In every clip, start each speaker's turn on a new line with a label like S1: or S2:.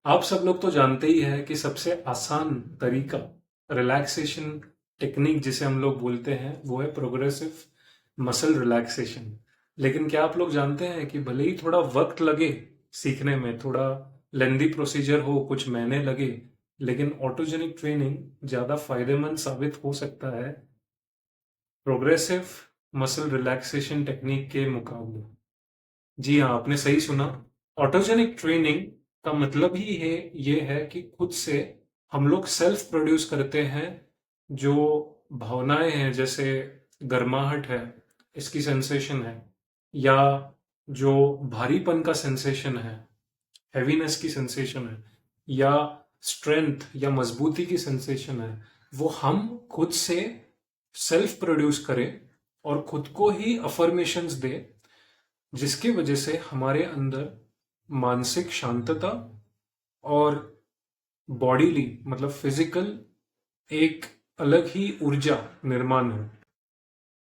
S1: आप सब लोग तो जानते ही है कि सबसे आसान तरीका रिलैक्सेशन टेक्निक जिसे हम लोग बोलते हैं वो है प्रोग्रेसिव मसल रिलैक्सेशन। लेकिन क्या आप लोग जानते हैं कि भले ही थोड़ा वक्त लगे सीखने में, थोड़ा लेंदी प्रोसीजर हो, कुछ महीने लगे, लेकिन ऑटोजेनिक ट्रेनिंग ज़्यादा फायदेमंद साबित हो सकता है प्रोग्रेसिव मसल रिलैक्सेशन टेक्निक के मुकाबले। जी हाँ, आपने सही सुना। ऑटोजेनिक ट्रेनिंग का मतलब ही है ये है कि खुद से हम लोग सेल्फ प्रोड्यूस करते हैं जो भावनाएं हैं, जैसे गर्माहट है, इसकी सेंसेशन है, या जो भारीपन का सेंसेशन है, हैवीनेस की सेंसेशन है, या स्ट्रेंथ या मजबूती की सेंसेशन है, वो हम खुद से सेल्फ प्रोड्यूस करें और खुद को ही अफर्मेशंस दे, जिसकी वजह से हमारे अंदर मानसिक शांतता और बॉडीली मतलब फिजिकल एक अलग ही ऊर्जा निर्माण हो।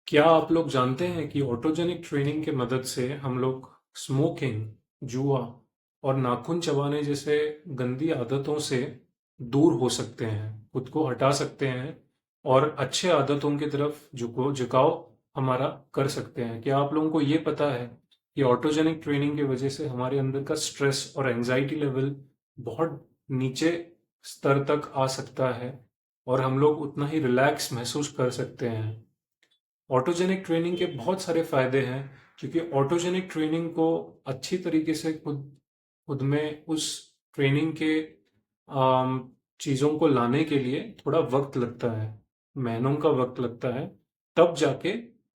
S1: क्या आप लोग जानते हैं कि ऑटोजेनिक ट्रेनिंग के मदद से हम लोग स्मोकिंग, जुआ और नाखून चबाने जैसे गंदी आदतों से दूर हो सकते हैं, खुद को हटा सकते हैं और अच्छे आदतों की तरफ झुकाव हमारा कर सकते हैं। क्या आप लोगों को ये पता है कि ऑटोजेनिक ट्रेनिंग की वजह से हमारे अंदर का स्ट्रेस और एंजाइटी लेवल बहुत नीचे स्तर तक आ सकता है और हम लोग उतना ही रिलैक्स महसूस कर सकते हैं। ऑटोजेनिक ट्रेनिंग के बहुत सारे फायदे हैं, क्योंकि ऑटोजेनिक ट्रेनिंग को अच्छी तरीके से खुद खुद में उस ट्रेनिंग के चीज़ों को लाने के लिए थोड़ा वक्त लगता है, महीनों का वक्त लगता है, तब जाके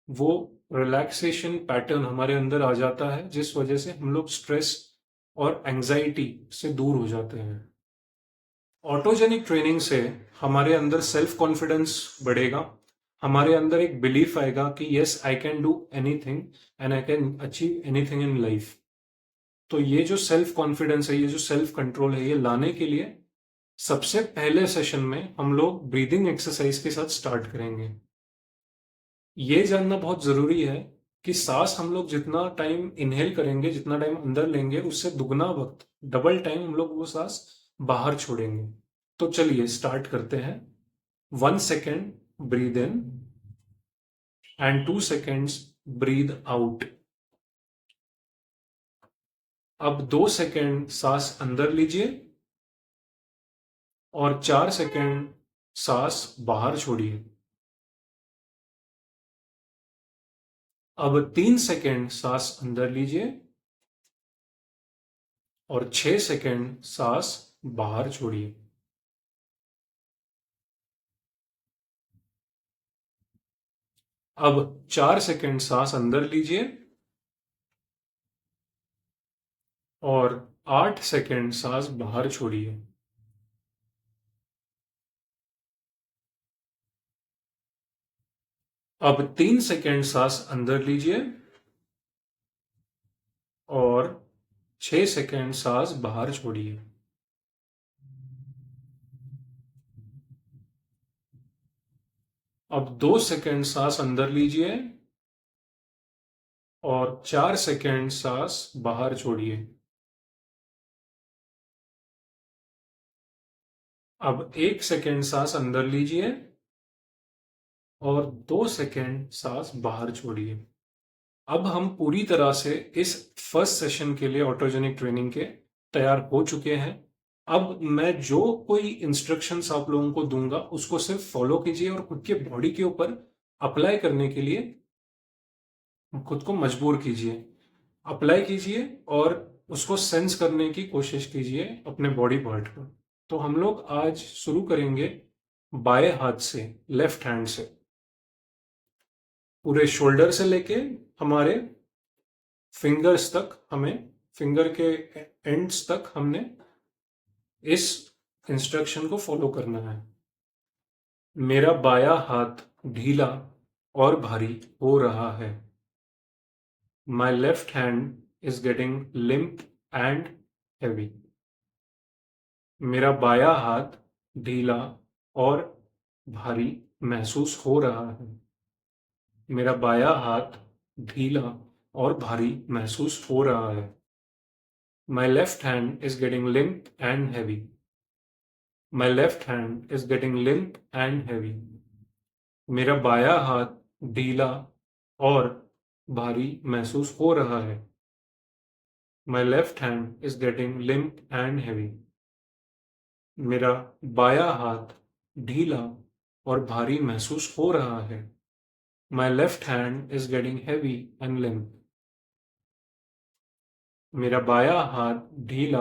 S1: वो रिलैक्सेशन पैटर्न हमारे अंदर आ जाता है, जिस वजह से हम लोग स्ट्रेस और एंजाइटी से दूर हो जाते हैं। ऑटोजेनिक ट्रेनिंग से हमारे अंदर सेल्फ कॉन्फिडेंस बढ़ेगा, हमारे अंदर एक बिलीफ आएगा कि yes I can do anything and I can achieve anything in life. तो ये जो सेल्फ कॉन्फिडेंस है, ये जो सेल्फ कंट्रोल है, ये लाने के लिए सबसे पहले सेशन में हम लोग ब्रीदिंग एक्सरसाइज के साथ स्टार्ट करेंगे। ये जानना बहुत जरूरी है कि सांस हम लोग जितना टाइम इनहेल करेंगे, जितना टाइम अंदर लेंगे, उससे दुगना वक्त, डबल टाइम हम लोग वो सांस बाहर छोड़ेंगे। तो चलिए स्टार्ट करते हैं। 1 second breathe in and 2 seconds breathe out. अब 2 सेकेंड सांस अंदर लीजिए और 4 सेकेंड सांस बाहर छोड़िए। अब 3 सेकेंड सांस अंदर लीजिए और 6 सेकेंड सांस बाहर छोड़िए। अब 4 सेकेंड सांस अंदर लीजिए और 8 सेकेंड सांस बाहर छोड़िए। अब 3 सेकेंड सांस अंदर लीजिए और 6 सेकेंड सांस बाहर छोड़िए। अब 2 सेकेंड सांस अंदर लीजिए और 4 सेकेंड सांस बाहर छोड़िए। अब 1 सेकेंड सांस अंदर लीजिए और 2 सेकेंड सांस बाहर छोड़िए। अब हम पूरी तरह से इस फर्स्ट सेशन के लिए ऑटोजेनिक ट्रेनिंग के तैयार हो चुके हैं। अब मैं जो कोई इंस्ट्रक्शंस आप लोगों को दूंगा उसको सिर्फ फॉलो कीजिए और खुद के बॉडी के ऊपर अप्लाई करने के लिए खुद को मजबूर कीजिए। अप्लाई कीजिए और उसको सेंस करने की कोशिश कीजिए अपने बॉडी पार्ट को। तो हम लोग आज शुरू करेंगे बाएं हाथ से, लेफ्ट हैंड से। पूरे शोल्डर से लेके हमारे फिंगर्स तक, हमें फिंगर के एंड्स तक हमने इस इंस्ट्रक्शन को फॉलो करना है। मेरा बायां हाथ ढीला और भारी हो रहा है। My left hand is getting limp and heavy. मेरा बायां हाथ ढीला और भारी महसूस हो रहा है। मेरा बायां हाथ ढीला और भारी महसूस हो रहा है। My left hand is getting limp and heavy. My left hand is getting limp and heavy. मेरा बायां हाथ ढीला और भारी महसूस हो रहा है. My left hand is getting limp and heavy. मेरा बायां हाथ ढीला और भारी महसूस हो रहा है. My left hand is getting heavy and limp. मेरा बायां हाथ ढीला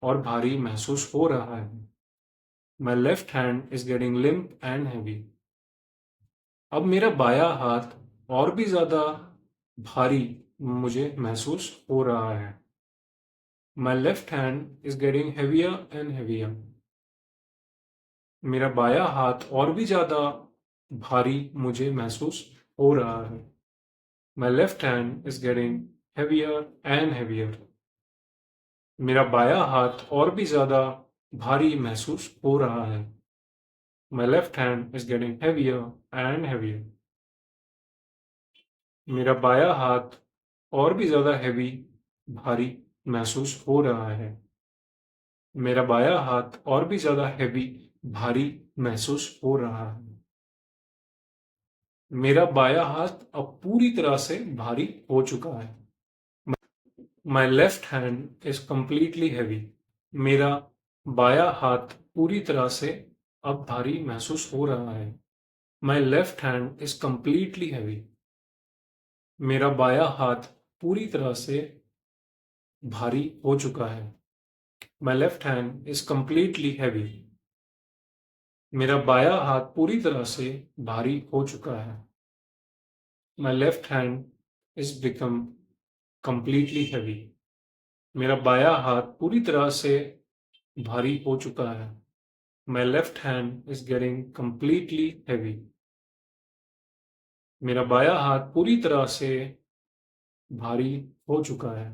S1: और भारी महसूस हो रहा है. My left hand is getting limp and heavy. अब मेरा बायां हाथ और भी ज्यादा भारी मुझे महसूस हो रहा है. My left hand is getting heavier and heavier. मेरा बायां हाथ और भी ज्यादा भारी मुझे महसूस हो रहा है. My left hand is getting heavier and heavier. मेरा बायां हाथ और भी ज्यादा भारी महसूस हो रहा है. My left hand is getting heavier and heavier. मेरा बायां हाथ और भी ज्यादा हेवी भारी महसूस हो रहा है. मेरा बायां हाथ और भी ज्यादा हेवी भारी महसूस हो रहा है. मेरा बायां हाथ अब पूरी तरह से भारी हो चुका है. My left hand is completely heavy. मेरा बायां हाथ पूरी तरह से अब भारी महसूस हो रहा है. My left hand is completely heavy. मेरा बायां हाथ पूरी तरह से भारी हो चुका है. My left hand is completely heavy. मेरा बायां हाथ पूरी तरह से भारी हो चुका है. My left hand is become completely heavy. मेरा बायां हाथ पूरी तरह से भारी हो चुका है. My left hand is getting completely heavy. मेरा बायां हाथ पूरी तरह से भारी हो चुका है.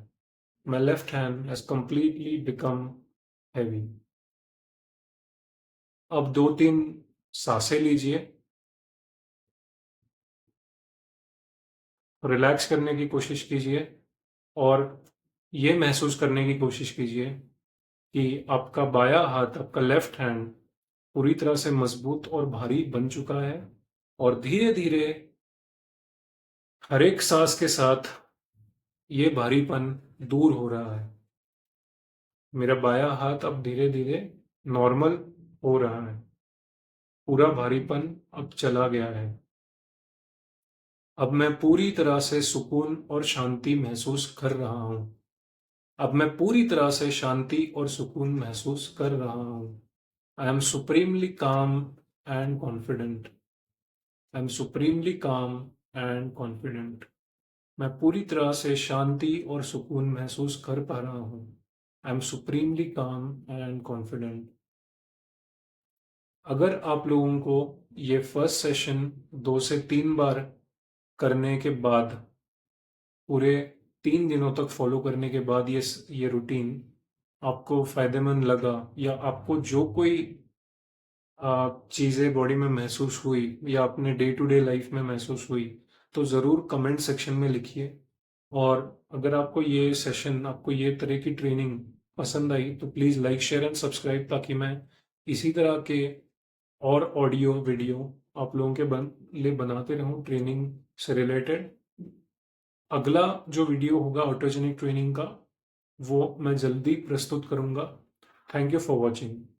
S1: My left hand has completely become heavy. अब 2-3 सांसें लीजिए. रिलैक्स करने की कोशिश कीजिए और ये महसूस करने की कोशिश कीजिए कि आपका बायां हाथ, आपका लेफ्ट हैंड पूरी तरह से मजबूत और भारी बन चुका है और धीरे धीरे हर एक सांस के साथ ये भारीपन दूर हो रहा है. मेरा बायां हाथ अब धीरे धीरे नॉर्मल हो रहा है. पूरा भारीपन अब चला गया है. अब मैं पूरी तरह से सुकून और शांति महसूस कर रहा हूं. अब मैं पूरी तरह से शांति और सुकून महसूस कर रहा हूं. आई एम सुप्रीमली काम and confident. I am supremely काम एंड कॉन्फिडेंट. मैं पूरी तरह से शांति और सुकून महसूस कर पा रहा हूं. आई एम सुप्रीमली काम एंड कॉन्फिडेंट. अगर आप लोगों को ये फर्स्ट सेशन 2 से 3 बार करने के बाद, पूरे 3 दिनों तक फॉलो करने के बाद ये रूटीन आपको फायदेमंद लगा या आपको जो कोई चीज़ें बॉडी में महसूस हुई या अपने डे टू डे लाइफ में महसूस हुई, तो ज़रूर कमेंट सेक्शन में लिखिए. और अगर आपको ये सेशन, आपको ये तरह की ट्रेनिंग पसंद आई तो please like, share and subscribe, ताकि मैं इसी तरह के और ऑडियो वीडियो आप लोगों के लिए बनाते रहूं ट्रेनिंग से रिलेटेड. अगला जो वीडियो होगा ऑटोजेनिक ट्रेनिंग का, वो मैं जल्दी प्रस्तुत करूंगा. Thank you for watching.